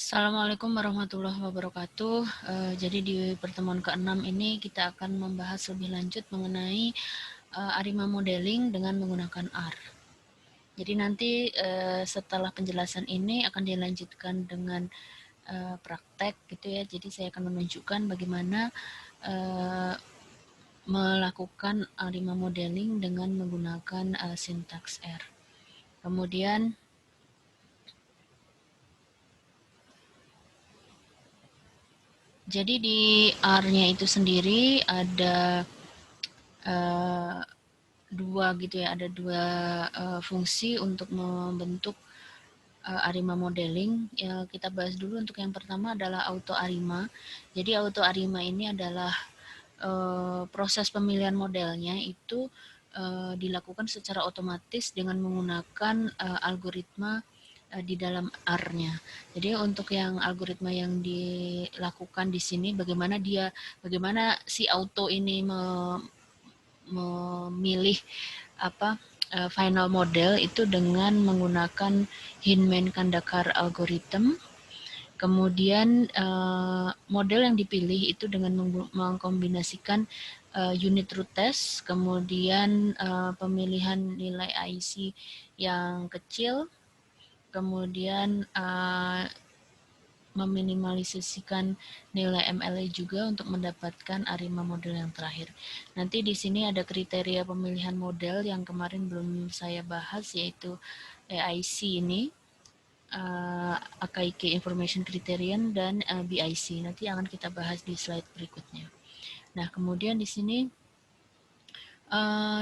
Assalamualaikum warahmatullahi wabarakatuh. Jadi di pertemuan ke-6 ini kita akan membahas lebih lanjut mengenai ARIMA modeling dengan menggunakan R. Jadi nanti setelah penjelasan ini akan dilanjutkan dengan praktek gitu ya. Jadi saya akan menunjukkan bagaimana melakukan ARIMA modeling dengan menggunakan sintaks R. Kemudian jadi di R-nya itu sendiri ada dua gitu ya, ada dua fungsi untuk membentuk ARIMA modeling. Ya, kita bahas dulu untuk yang pertama adalah auto ARIMA. Jadi auto ARIMA ini adalah proses pemilihan modelnya itu dilakukan secara otomatis dengan menggunakan algoritma di dalam R-nya. Jadi untuk yang algoritma yang dilakukan di sini bagaimana si auto ini memilih final model itu dengan menggunakan Hinman-Kandakar algorithm. Kemudian model yang dipilih itu dengan mengkombinasikan unit root test, kemudian pemilihan nilai IC yang kecil, kemudian meminimalisasikan nilai MLA juga untuk mendapatkan ARIMA model yang terakhir. Nanti di sini ada kriteria pemilihan model yang kemarin belum saya bahas, yaitu AIC ini, AKIK Information Criterion, dan BIC. Nanti akan kita bahas di slide berikutnya. Nah, kemudian di sini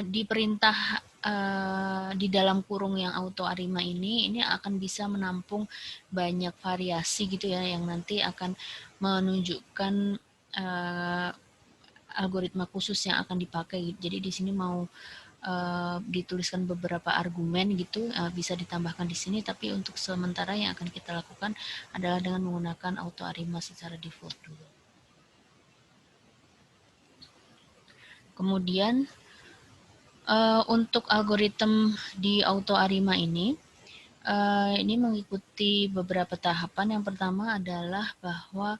di perintah di dalam kurung yang auto ARIMA ini akan bisa menampung banyak variasi gitu ya, yang nanti akan menunjukkan algoritma khusus yang akan dipakai. Jadi di sini mau dituliskan beberapa argumen gitu, bisa ditambahkan di sini, tapi untuk sementara yang akan kita lakukan adalah dengan menggunakan auto ARIMA secara default dulu. Kemudian untuk algoritma di auto ARIMA ini mengikuti beberapa tahapan. Yang pertama adalah bahwa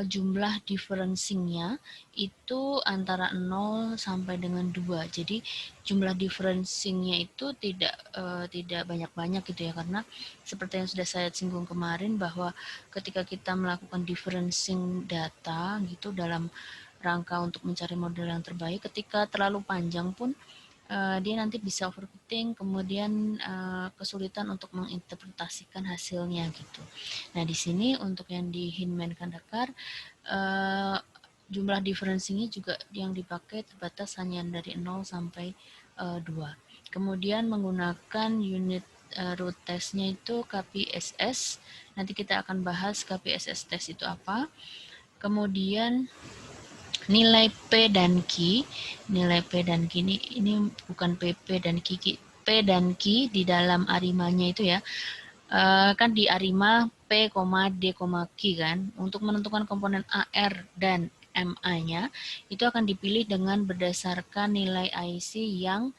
jumlah differencingnya itu antara 0 sampai dengan 2. Jadi jumlah differencingnya itu tidak banyak-banyak gitu ya, karena seperti yang sudah saya singgung kemarin bahwa ketika kita melakukan differencing data gitu dalam rangka untuk mencari model yang terbaik, ketika terlalu panjang pun dia nanti bisa overfitting, kemudian kesulitan untuk menginterpretasikan hasilnya gitu. Nah, di sini untuk yang di Hinman-Kandakar jumlah differencingnya juga yang dipakai terbatas hanya dari 0 sampai 2. Kemudian menggunakan unit root testnya itu KPSS. Nanti kita akan bahas KPSS test itu apa. Kemudian nilai P dan Q. Nilai P dan Q ini bukan PP dan Q. P dan Q di dalam ARIMA-nya itu ya. Kan di ARIMA P, D, Q kan. Untuk menentukan komponen AR dan MA-nya itu akan dipilih dengan berdasarkan nilai IC yang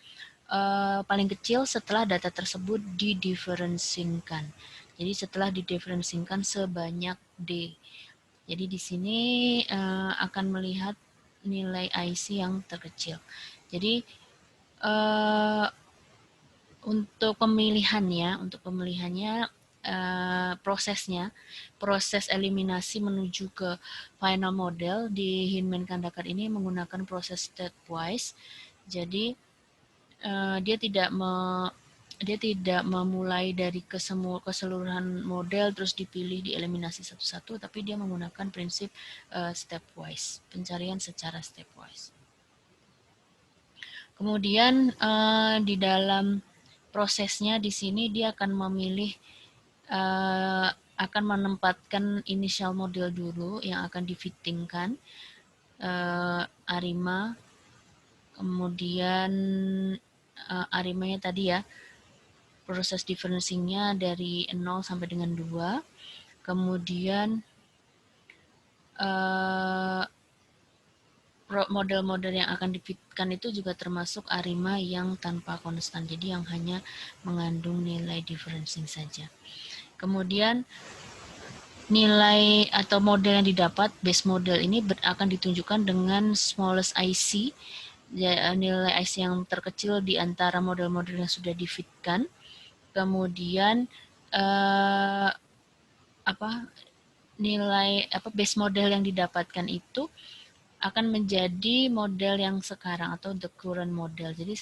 paling kecil setelah data tersebut didiferensikan. Jadi setelah didiferensikan sebanyak D. Jadi di sini akan melihat nilai IC yang terkecil. Jadi untuk pemilihannya proses eliminasi menuju ke final model di Hinman-Kandakar ini menggunakan proses stepwise. Jadi dia tidak memulai dari keseluruhan model terus dipilih dieliminasi satu-satu, tapi dia menggunakan prinsip stepwise, pencarian secara stepwise. Kemudian di dalam prosesnya di sini dia akan memilih akan menempatkan initial model dulu yang akan difittingkan ARIMA, kemudian ARIMA-nya tadi ya, proses differencingnya dari 0 sampai dengan 2. Kemudian model-model yang akan difitkan itu juga termasuk ARIMA yang tanpa konstan, jadi yang hanya mengandung nilai differencing saja. Kemudian nilai atau model yang didapat, base model ini akan ditunjukkan dengan smallest IC, nilai IC yang terkecil di antara model-model yang sudah di-fitkan. Kemudian nilai base model yang didapatkan itu akan menjadi model yang sekarang atau the current model. Jadi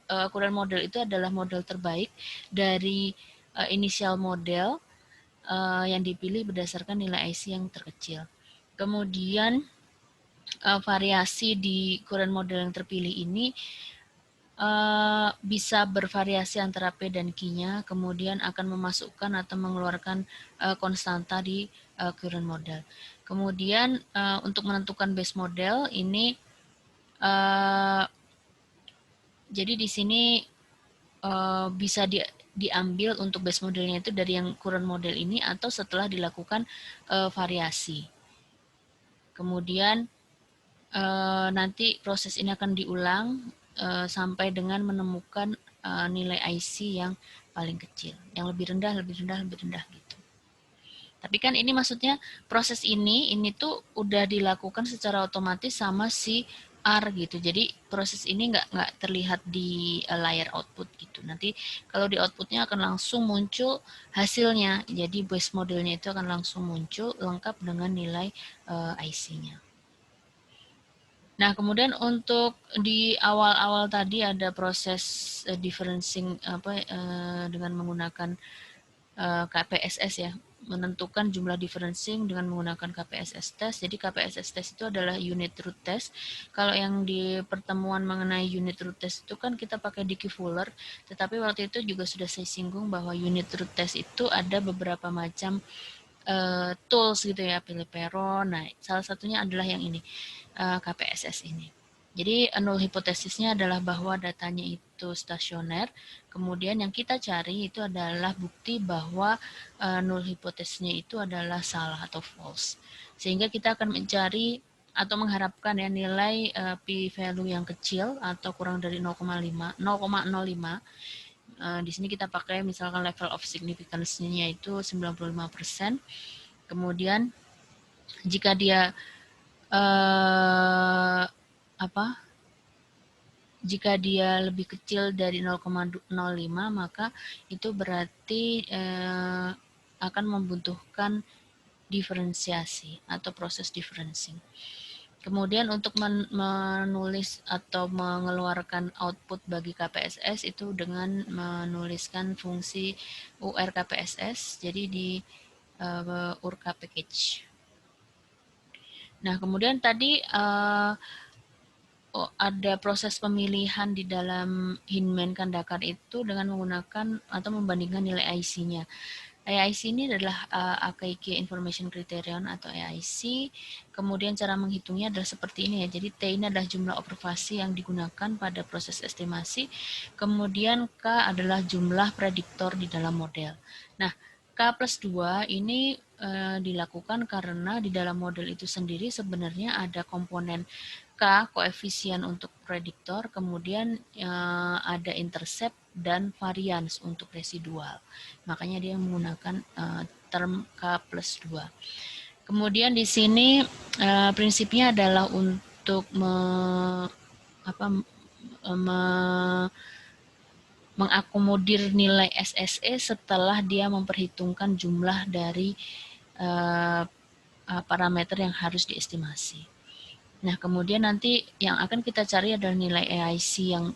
current model itu adalah model terbaik dari initial model yang dipilih berdasarkan nilai IC yang terkecil. Kemudian variasi di current model yang terpilih ini bisa bervariasi antara P dan Q-nya, kemudian akan memasukkan atau mengeluarkan konstanta di current model. Kemudian untuk menentukan base model ini, jadi di sini bisa diambil untuk base modelnya itu dari yang current model ini atau setelah dilakukan variasi. Kemudian nanti proses ini akan diulang sampai dengan menemukan nilai IC yang paling kecil, yang lebih rendah gitu. Tapi kan ini maksudnya proses ini tuh udah dilakukan secara otomatis sama si R gitu. Jadi proses ini nggak terlihat di layar output gitu. Nanti kalau di outputnya akan langsung muncul hasilnya. Jadi base modelnya itu akan langsung muncul lengkap dengan nilai IC-nya. Nah, kemudian untuk di awal-awal tadi ada proses differencing dengan menggunakan KPSS ya, menentukan jumlah differencing dengan menggunakan KPSS test. Jadi KPSS test itu adalah unit root test. Kalau yang di pertemuan mengenai unit root test itu kan kita pakai Dickey Fuller, tetapi waktu itu juga sudah saya singgung bahwa unit root test itu ada beberapa macam tools gitu ya, Pilipero. Nah, salah satunya adalah yang ini, KPSS ini. Jadi null hipotesisnya adalah bahwa datanya itu stasioner, kemudian yang kita cari itu adalah bukti bahwa null hipotesisnya itu adalah salah atau false. Sehingga kita akan mencari atau mengharapkan ya nilai p-value yang kecil atau kurang dari 0,05. Di sini kita pakai misalkan level of significance-nya itu 95%. Kemudian jika dia jika dia lebih kecil dari 0,05 maka itu berarti akan membutuhkan diferensiasi atau proses differencing. Kemudian untuk menulis atau mengeluarkan output bagi KPSS itu dengan menuliskan fungsi UR KPSS, jadi di URK package. Nah, kemudian tadi ada proses pemilihan di dalam Hinman Kandakar itu dengan menggunakan atau membandingkan nilai IC-nya. AIC ini adalah AKIK Information Criterion atau AIC. Kemudian cara menghitungnya adalah seperti ini ya. Jadi T ini adalah jumlah observasi yang digunakan pada proses estimasi. Kemudian K adalah jumlah prediktor di dalam model. Nah, K plus 2 ini dilakukan karena di dalam model itu sendiri sebenarnya ada komponen K, koefisien untuk prediktor, kemudian ada intercept dan varians untuk residual. Makanya dia menggunakan term K plus 2. Kemudian di sini prinsipnya adalah untuk mengakomodir nilai SSE setelah dia memperhitungkan jumlah dari parameter yang harus diestimasi. Nah, kemudian nanti yang akan kita cari adalah nilai AIC yang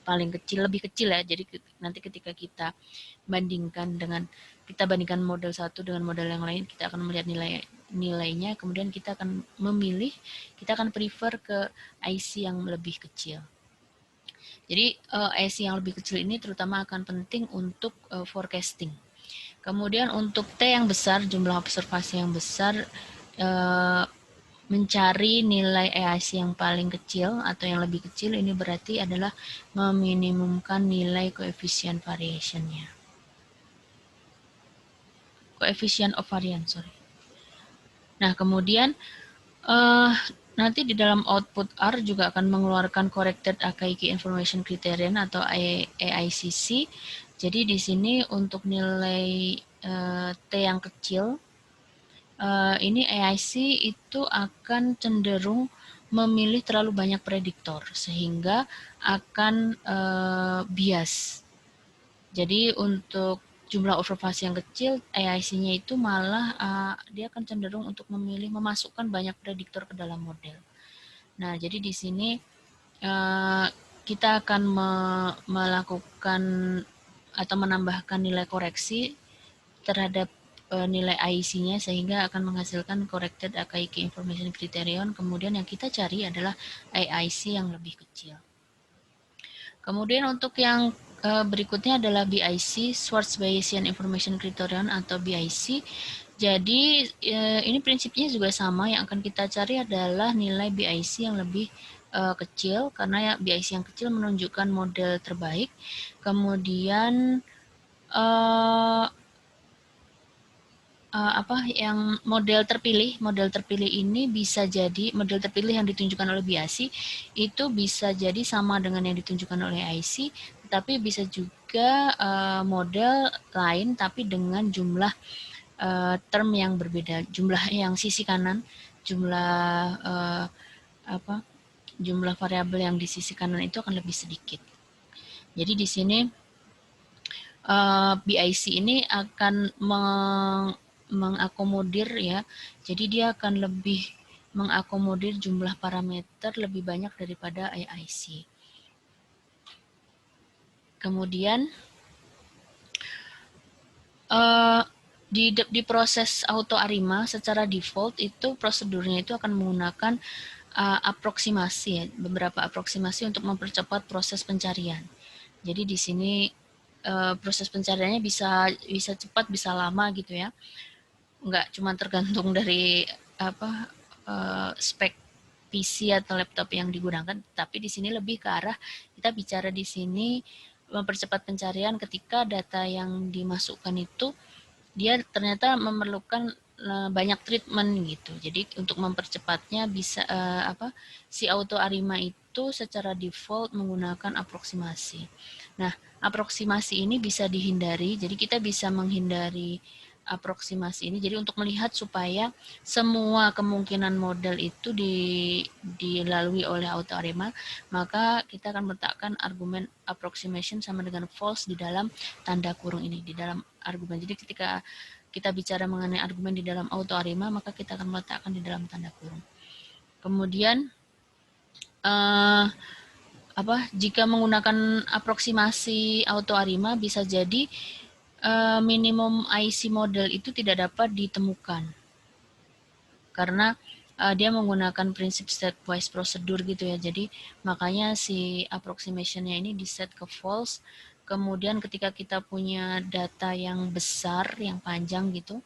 paling kecil, lebih kecil ya. Jadi nanti ketika kita bandingkan model satu dengan model yang lain, kita akan melihat nilainya, kemudian kita akan prefer ke IC yang lebih kecil. Jadi IC yang lebih kecil ini terutama akan penting untuk forecasting. Kemudian untuk T yang besar, jumlah observasi yang besar, mencari nilai AIC yang paling kecil atau yang lebih kecil ini berarti adalah meminimumkan nilai koefisien variation-nya. Koefisien of variance, Nah, kemudian nanti di dalam output R juga akan mengeluarkan corrected AKIK Information Criterion atau AICC. Jadi di sini untuk nilai T yang kecil, ini AIC itu akan cenderung memilih terlalu banyak prediktor sehingga akan bias. Jadi untuk jumlah observasi yang kecil, AIC-nya itu malah dia akan cenderung untuk memilih memasukkan banyak prediktor ke dalam model. Nah, jadi di sini kita akan melakukan atau menambahkan nilai koreksi terhadap nilai AIC-nya sehingga akan menghasilkan corrected AKI information criterion. Kemudian yang kita cari adalah AIC yang lebih kecil. Kemudian untuk yang berikutnya adalah BIC, Schwartz Bayesian Information Criterion atau BIC. Jadi ini prinsipnya juga sama, yang akan kita cari adalah nilai BIC yang lebih kecil, karena ya BIC yang kecil menunjukkan model terbaik. Kemudian yang model terpilih ini bisa jadi model terpilih yang ditunjukkan oleh BIC itu bisa jadi sama dengan yang ditunjukkan oleh IC, tetapi bisa juga model lain tapi dengan jumlah term yang berbeda, jumlah yang sisi kanan, jumlah jumlah variabel yang di sisi kanan itu akan lebih sedikit. Jadi di sini BIC ini akan mengakomodir ya, jadi dia akan lebih mengakomodir jumlah parameter lebih banyak daripada AIC. Kemudian di proses auto ARIMA secara default itu prosedurnya itu akan menggunakan aproksimasi ya, beberapa aproksimasi untuk mempercepat proses pencarian. Jadi di sini proses pencariannya bisa cepat, bisa lama gitu ya. Nggak cuma tergantung dari spek PC atau laptop yang digunakan, tapi di sini lebih ke arah kita bicara di sini mempercepat pencarian ketika data yang dimasukkan itu dia ternyata memerlukan banyak treatment gitu. Jadi untuk mempercepatnya bisa si auto ARIMA itu secara default menggunakan aproksimasi. Nah, aproksimasi ini bisa dihindari. Jadi kita bisa menghindari aproksimasi ini. Jadi untuk melihat supaya semua kemungkinan model itu dilalui oleh auto ARIMA, maka kita akan meletakkan argumen approximation sama dengan false di dalam tanda kurung ini, di dalam argumen. Jadi ketika kita bicara mengenai argumen di dalam auto ARIMA, maka kita akan meletakkan di dalam tanda kurung. Kemudian jika menggunakan aproksimasi auto ARIMA bisa jadi minimum IC model itu tidak dapat ditemukan karena dia menggunakan prinsip stepwise prosedur gitu ya. Jadi makanya si approximation-nya ini di set ke false. Kemudian ketika kita punya data yang besar, yang panjang gitu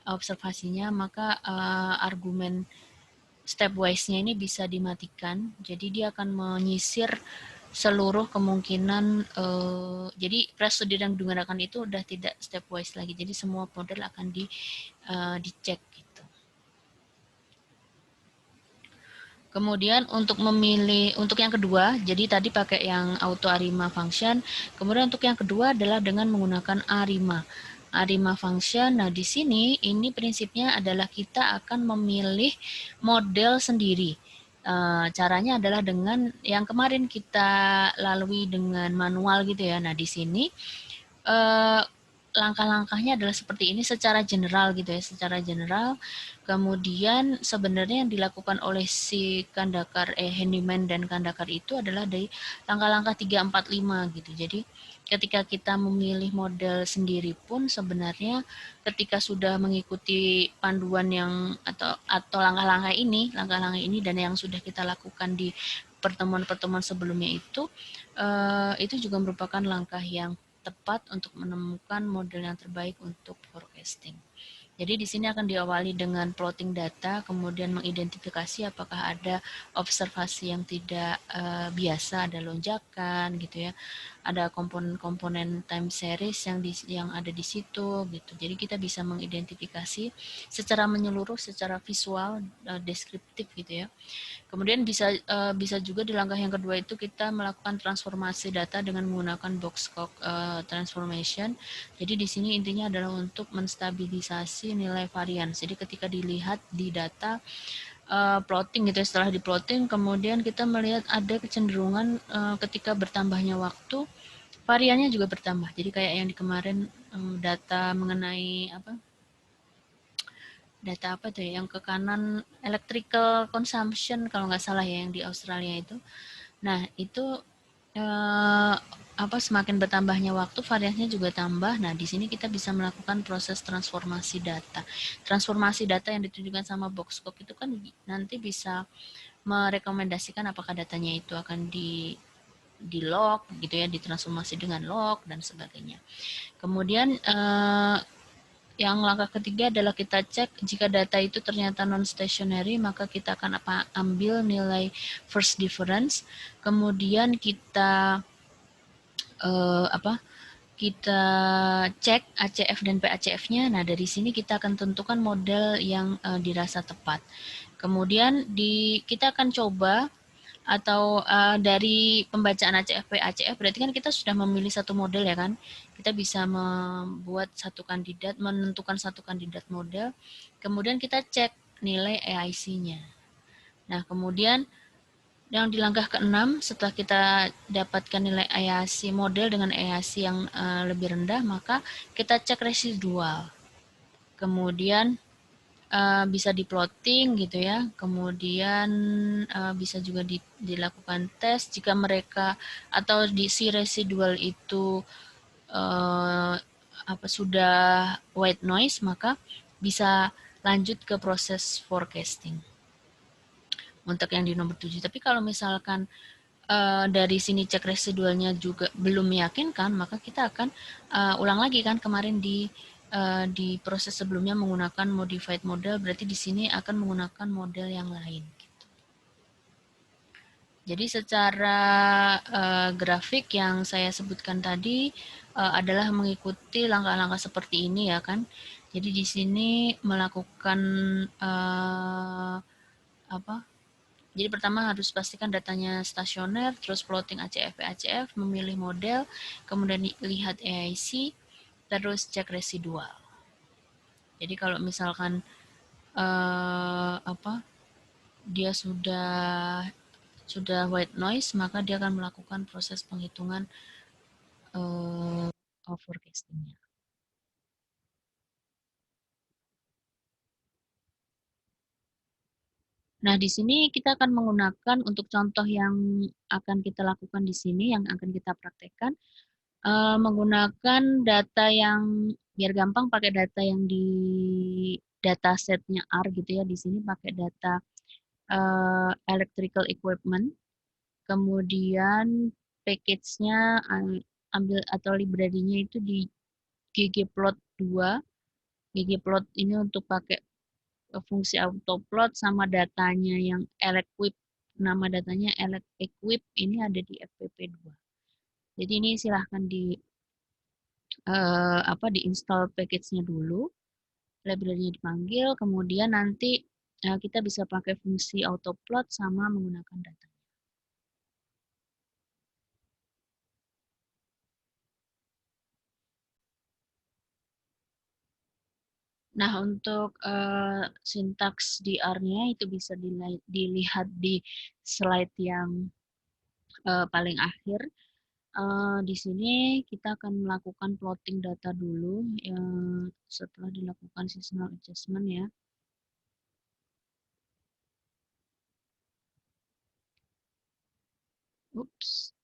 observasinya, maka argumen stepwise-nya ini bisa dimatikan. Jadi dia akan menyisir seluruh kemungkinan, jadi prosedur yang digunakan itu udah tidak stepwise lagi, jadi semua model akan dicek gitu. Kemudian untuk memilih, untuk yang kedua, jadi tadi pakai yang auto ARIMA function, kemudian untuk yang kedua adalah dengan menggunakan ARIMA function. Nah di sini ini prinsipnya adalah kita akan memilih model sendiri. Caranya adalah dengan yang kemarin kita lalui dengan manual gitu ya. Nah di sini langkah-langkahnya adalah seperti ini secara general gitu ya, secara general. Kemudian sebenarnya yang dilakukan oleh si Kandakar, Handyman dan Kandakar itu adalah dari langkah-langkah 3, 4, 5 gitu. Jadi ketika kita memilih model sendiri pun sebenarnya ketika sudah mengikuti panduan yang atau langkah-langkah ini dan yang sudah kita lakukan di pertemuan-pertemuan sebelumnya itu juga merupakan langkah yang tepat untuk menemukan model yang terbaik untuk forecasting. Jadi di sini akan diawali dengan plotting data, kemudian mengidentifikasi apakah ada observasi yang tidak biasa, ada lonjakan gitu ya, ada komponen-komponen time series yang ada di situ gitu. Jadi kita bisa mengidentifikasi secara menyeluruh, secara visual, deskriptif gitu ya. Kemudian bisa juga di langkah yang kedua itu kita melakukan transformasi data dengan menggunakan box transformation. Jadi di sini intinya adalah untuk menstabilisasi nilai varian. Jadi ketika dilihat di data plotting gitu ya, setelah di plotting kemudian kita melihat ada kecenderungan ketika bertambahnya waktu variannya juga bertambah. Jadi kayak yang di kemarin data mengenai apa tuh ya, yang ke kanan electrical consumption kalau nggak salah ya yang di Australia itu. Nah itu eh, semakin bertambahnya waktu variasinya juga tambah. Nah di sini kita bisa melakukan proses transformasi data. Transformasi data yang ditunjukkan sama Boxcock itu kan nanti bisa merekomendasikan apakah datanya itu akan di log gitu ya, ditransformasi dengan log dan sebagainya. Kemudian yang langkah ketiga adalah kita cek jika data itu ternyata non stationary, maka kita akan ambil nilai first difference, kemudian kita eh, apa kita cek ACF dan PACF-nya. Nah, dari sini kita akan tentukan model yang dirasa tepat. Kemudian kita akan coba atau dari pembacaan ACF PACF berarti kan kita sudah memilih satu model ya kan. Kita bisa menentukan satu kandidat model. Kemudian kita cek nilai AIC-nya. Nah, kemudian yang di langkah keenam, setelah kita dapatkan nilai AIC model dengan AIC yang lebih rendah, maka kita cek residual. Kemudian bisa di plotting gitu ya. Kemudian bisa juga dilakukan tes jika mereka atau di si residual itu uh, sudah white noise, maka bisa lanjut ke proses forecasting untuk yang di nomor 7. Tapi kalau misalkan dari sini cek residualnya juga belum meyakinkan, maka kita akan ulang lagi kan kemarin di proses sebelumnya menggunakan modified model, berarti di sini akan menggunakan model yang lain. Jadi secara grafik yang saya sebutkan tadi adalah mengikuti langkah-langkah seperti ini ya kan. Jadi di sini melakukan apa Jadi pertama harus pastikan datanya stasioner, terus plotting ACF, ACF, memilih model, kemudian lihat AIC, terus cek residual. Jadi kalau misalkan eh, apa dia sudah white noise, maka dia akan melakukan proses penghitungan forecastingnya. Nah, di sini kita akan menggunakan untuk contoh yang akan kita lakukan di sini, yang akan kita praktekkan, menggunakan data yang biar gampang pakai data yang di datasetnya R gitu ya. Di sini pakai data electrical equipment. Kemudian package-nya ambil atau library-nya itu di ggplot2. ggplot ini untuk pakai fungsi autoplot sama datanya yang elequip. Nama datanya elequip ini ada di FPP2. Jadi ini silahkan diinstal package-nya dulu, library-nya dipanggil, kemudian nanti kita bisa pakai fungsi autoplot sama menggunakan data. Nah, untuk sintaks di R-nya itu bisa dilihat di slide yang paling akhir. Di sini kita akan melakukan plotting data dulu setelah dilakukan seasonal adjustment ya. Ups.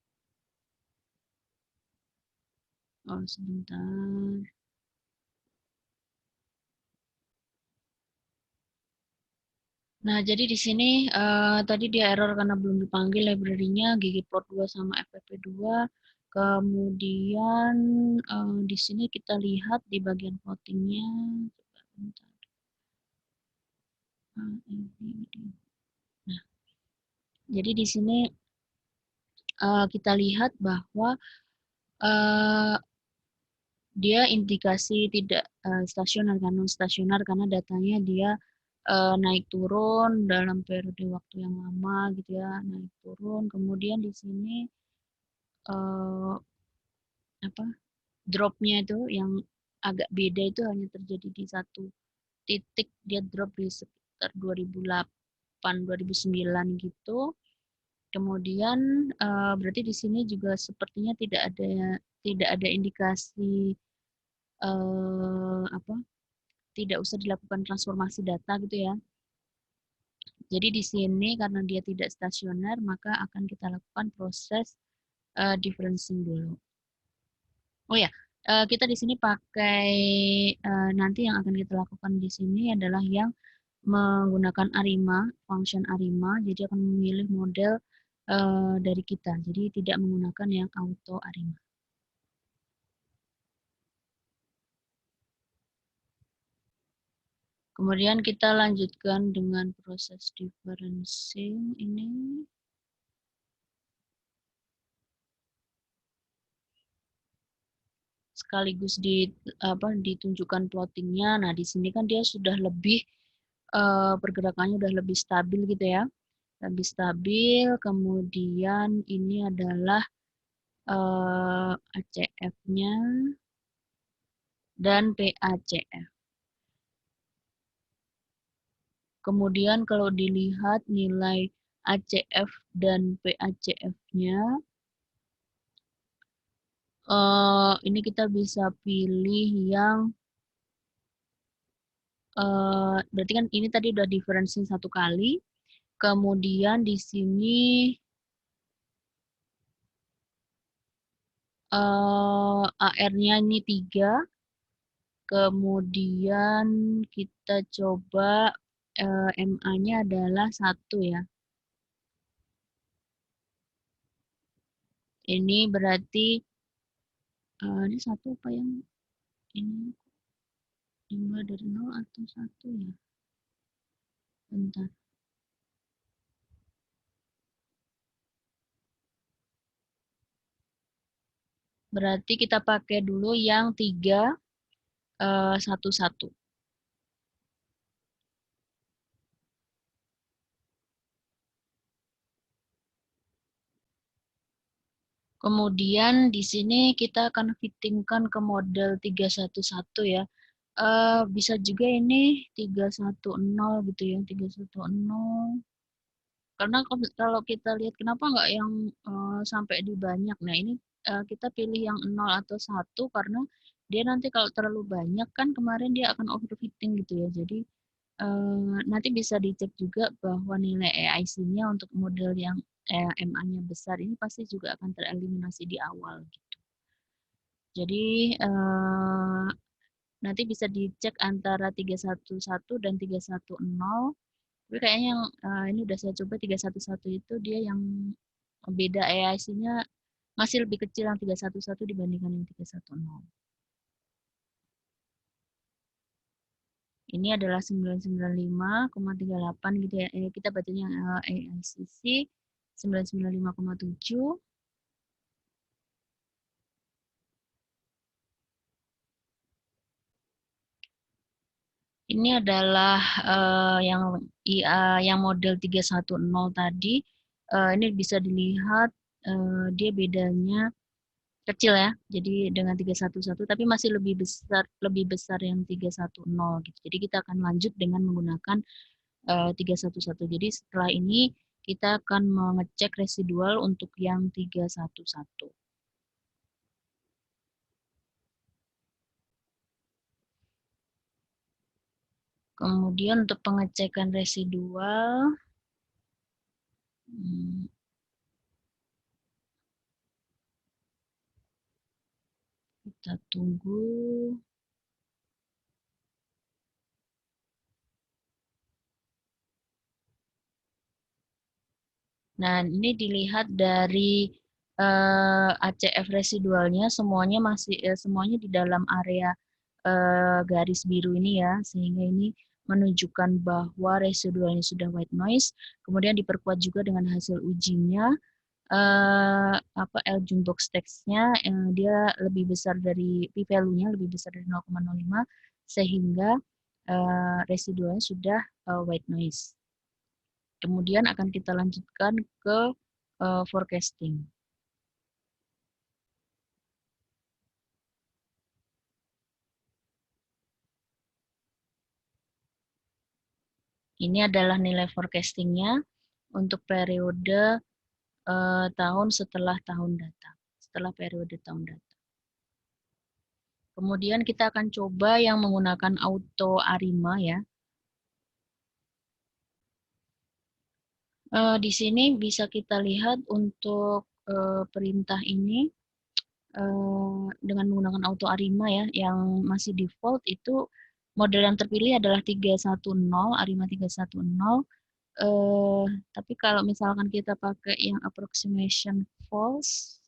Oh, sebentar. Nah, jadi di sini tadi dia error karena belum dipanggil library-nya ggplot2 sama fpp2. Kemudian di sini kita lihat di bagian plotting-nya. Nah, jadi di sini kita lihat bahwa uh, dia indikasi tidak stasioner kan, non stasioner karena datanya dia naik turun dalam periode waktu yang lama gitu ya, naik turun. Kemudian di sini uh, apa dropnya itu yang agak beda itu hanya terjadi di satu titik, dia drop di sekitar 2008 2009 gitu. Kemudian berarti di sini juga sepertinya tidak ada indikasi apa tidak usah dilakukan transformasi data gitu ya. Jadi di sini karena dia tidak stasioner maka akan kita lakukan proses differencing dulu. Oh ya, kita di sini pakai nanti yang akan kita lakukan di sini adalah yang menggunakan ARIMA, function ARIMA, jadi akan memilih model dari kita, jadi tidak menggunakan yang auto ARIMA. Kemudian kita lanjutkan dengan proses differencing ini. Sekaligus ditunjukkan plottingnya. Nah, di sini kan dia sudah lebih pergerakannya sudah lebih stabil gitu ya. Lebih stabil, kemudian ini adalah ACF-nya dan PACF. Kemudian kalau dilihat nilai ACF dan PACF-nya, ini kita bisa pilih yang berarti kan ini tadi udah differencing satu kali. Kemudian di sini AR-nya ini 3. Kemudian kita coba MA-nya adalah 1 ya. Ini berarti ini 1 apa yang ini 5 dari 0 atau 1 ya? Bentar. Berarti kita pakai dulu yang 3, 1, 1. Kemudian di sini kita akan fittingkan ke model 311 ya. Bisa juga ini 310 gitu ya, 310. Karena kalau kita lihat kenapa nggak yang sampai di banyak. Nah, ini kita pilih yang 0 atau 1 karena dia nanti kalau terlalu banyak kan kemarin dia akan overfitting gitu ya. Jadi nanti bisa dicek juga bahwa nilai AIC-nya untuk model yang MA-nya besar ini pasti juga akan tereliminasi di awal gitu. Jadi nanti bisa dicek antara 311 dan 310. Tapi kayaknya yang ini udah saya coba 311 itu dia yang beda AIC-nya masih lebih kecil yang 311 dibandingkan yang 310. Ini adalah 995,38 gitu ya. Kita bacanya AICC 995,7. Ini adalah yang model 310 tadi. Ini bisa dilihat dia bedanya kecil ya. Jadi dengan 311 tapi masih lebih besar yang 310 gitu. Jadi kita akan lanjut dengan menggunakan 311. Jadi setelah ini kita akan mengecek residual untuk yang 311. Kemudian untuk pengecekan residual kita tunggu. Nah, ini dilihat dari ACF residualnya semuanya di dalam area garis biru ini ya, sehingga ini menunjukkan bahwa residualnya sudah white noise. Kemudian diperkuat juga dengan hasil ujinya Ljung box text-nya dia lebih besar dari p-value-nya lebih besar dari 0,05 sehingga residualnya sudah white noise. Kemudian akan kita lanjutkan ke forecasting. Ini adalah nilai forecastingnya untuk periode tahun setelah tahun data, setelah periode tahun data. Kemudian kita akan coba yang menggunakan auto ARIMA ya. Di sini bisa kita lihat untuk perintah ini dengan menggunakan auto ARIMA ya, yang masih default itu model yang terpilih adalah 310, ARIMA 310. Tapi kalau misalkan kita pakai yang approximation false,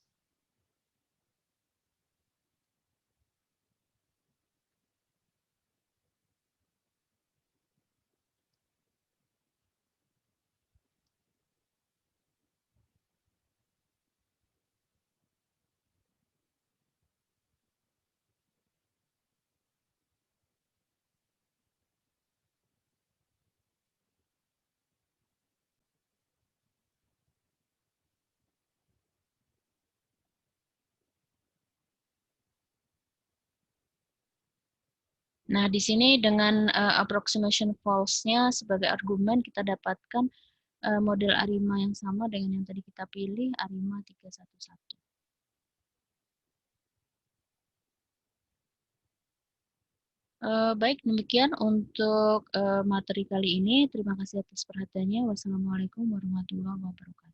nah di sini dengan approximation false-nya sebagai argumen kita dapatkan model ARIMA yang sama dengan yang tadi kita pilih, ARIMA 311. Baik, demikian untuk materi kali ini. Terima kasih atas perhatiannya. Wassalamualaikum warahmatullahi wabarakatuh.